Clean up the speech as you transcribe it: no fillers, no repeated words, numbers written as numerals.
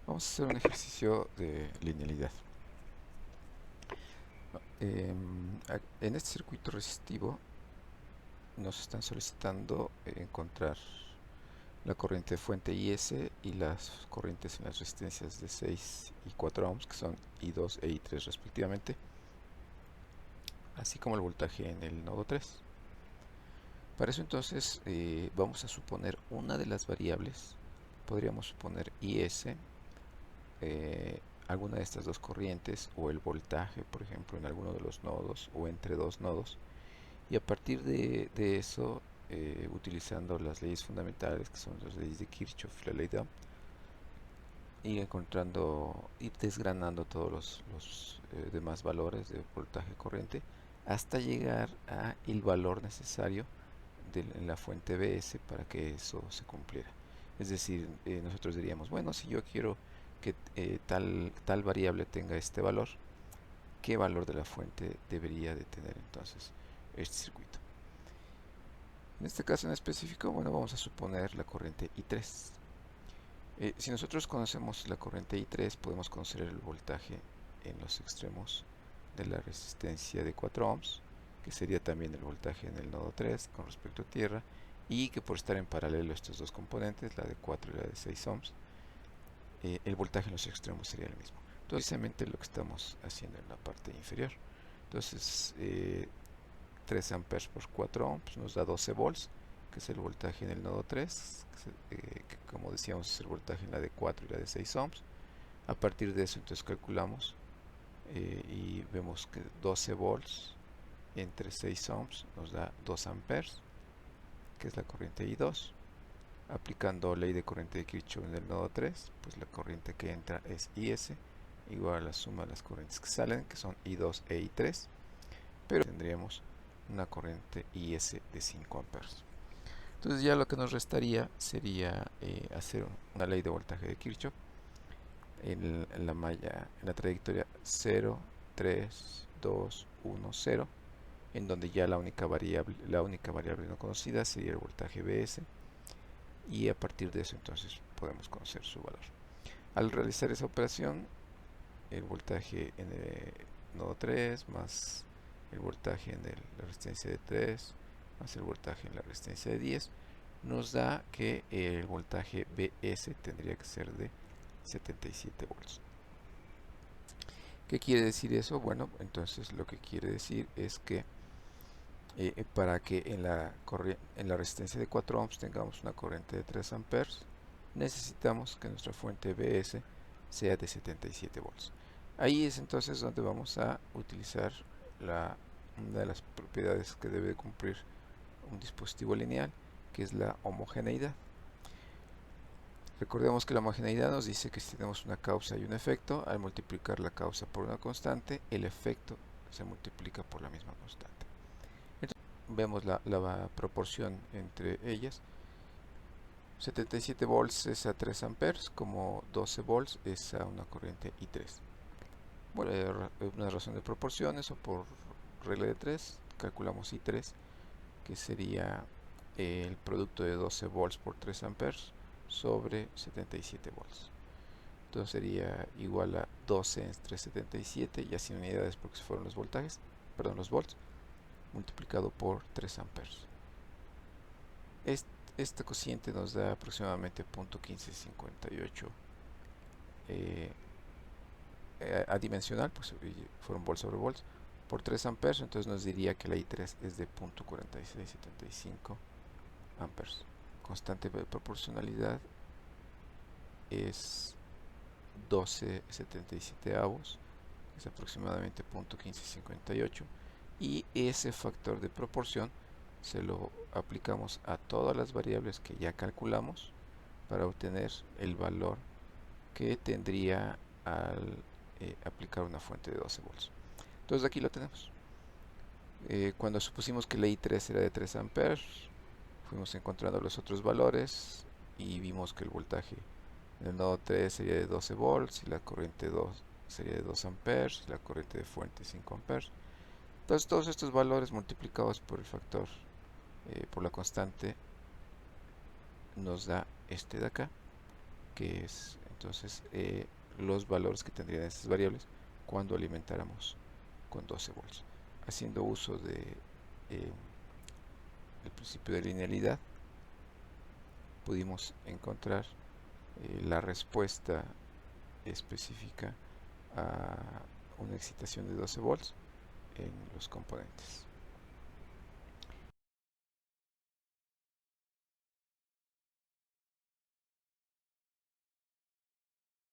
Vamos a hacer un ejercicio de linealidad. En este circuito resistivo nos están solicitando encontrar la corriente de fuente IS y las corrientes en las resistencias de 6 y 4 ohms, que son I2 e I3 respectivamente, así como el voltaje en el nodo 3. Para eso entonces vamos a suponer una de las variables. Podríamos suponer IS, alguna de estas dos corrientes, o el voltaje, por ejemplo, en alguno de los nodos o entre dos nodos, y a partir de eso, utilizando las leyes fundamentales, que son las leyes de Kirchhoff y la ley de Ohm, ir desgranando todos los demás valores de voltaje corriente hasta llegar a el valor necesario en la fuente BS para que eso se cumpliera. Es decir, nosotros diríamos, bueno, si yo quiero que tal variable tenga este valor, ¿qué valor de la fuente debería de tener entonces este circuito? En este caso en específico, bueno, vamos a suponer la corriente I3. Si nosotros conocemos la corriente I3, podemos conocer el voltaje en los extremos de la resistencia de 4 ohms, que sería también el voltaje en el nodo 3 con respecto a tierra, y que por estar en paralelo estos dos componentes, la de 4 y la de 6 ohms, el voltaje en los extremos sería el mismo. Entonces, precisamente lo que estamos haciendo en la parte inferior. Entonces, 3 amperes por 4 ohms nos da 12 volts, que es el voltaje en el nodo 3, que como decíamos es el voltaje en la de 4 y la de 6 ohms. A partir de eso entonces calculamos y vemos que 12 volts entre 6 ohms nos da 2 amperes, que es la corriente I2. Aplicando ley de corriente de Kirchhoff en el nodo 3, pues la corriente que entra es IS, igual a la suma de las corrientes que salen, que son I2 e I3, pero tendríamos una corriente IS de 5 amperes. Entonces ya lo que nos restaría sería hacer una ley de voltaje de Kirchhoff en la malla, en la trayectoria 0, 3, 2, 1, 0, en donde ya la única variable no conocida sería el voltaje BS, y a partir de eso entonces podemos conocer su valor. Al realizar esa operación, el voltaje en el nodo 3 más el voltaje en la resistencia de 3 más el voltaje en la resistencia de 10 nos da que el voltaje BS tendría que ser de 77 volts. ¿Qué quiere decir eso? Bueno, entonces lo que quiere decir es que para que en la resistencia de 4 ohms tengamos una corriente de 3 amperes, necesitamos que nuestra fuente BS sea de 77 volts. Ahí es entonces donde vamos a utilizar una de las propiedades que debe cumplir un dispositivo lineal, que es la homogeneidad. Recordemos que la homogeneidad nos dice que si tenemos una causa y un efecto, al multiplicar la causa por una constante, el efecto se multiplica por la misma constante. Entonces, vemos la proporción entre ellas. 77 volts es a 3 amperes, como 12 volts es a una corriente I3. Bueno, una razón de proporciones o por regla de 3, calculamos I3, que sería el producto de 12 volts por 3 amperes sobre 77 volts. Entonces sería igual a 12 entre 77, ya sin unidades porque se fueron los voltajes, perdón, los volts, multiplicado por 3 amperes. Este cociente nos da aproximadamente 0.1558 adimensional, pues fueron volts sobre volts, por 3 amperes, entonces nos diría que la I3 es de 0.4675 amperes. Constante de proporcionalidad es 12,77 avos, es aproximadamente 0.1558, y ese factor de proporción se lo aplicamos a todas las variables que ya calculamos para obtener el valor que tendría al aplicar una fuente de 12 volts. Entonces aquí lo tenemos. Cuando supusimos que la I3 era de 3 amperes, fuimos encontrando los otros valores y vimos que el voltaje en el nodo 3 sería de 12 volts y la corriente 2 sería de 2 amperes y la corriente de fuente 5 amperes. Entonces todos estos valores multiplicados por el factor, por la constante, nos da este de acá, que es entonces los valores que tendrían esas variables cuando alimentáramos con 12 volts. Haciendo uso de el principio de linealidad, pudimos encontrar la respuesta específica a una excitación de 12 volts en los componentes.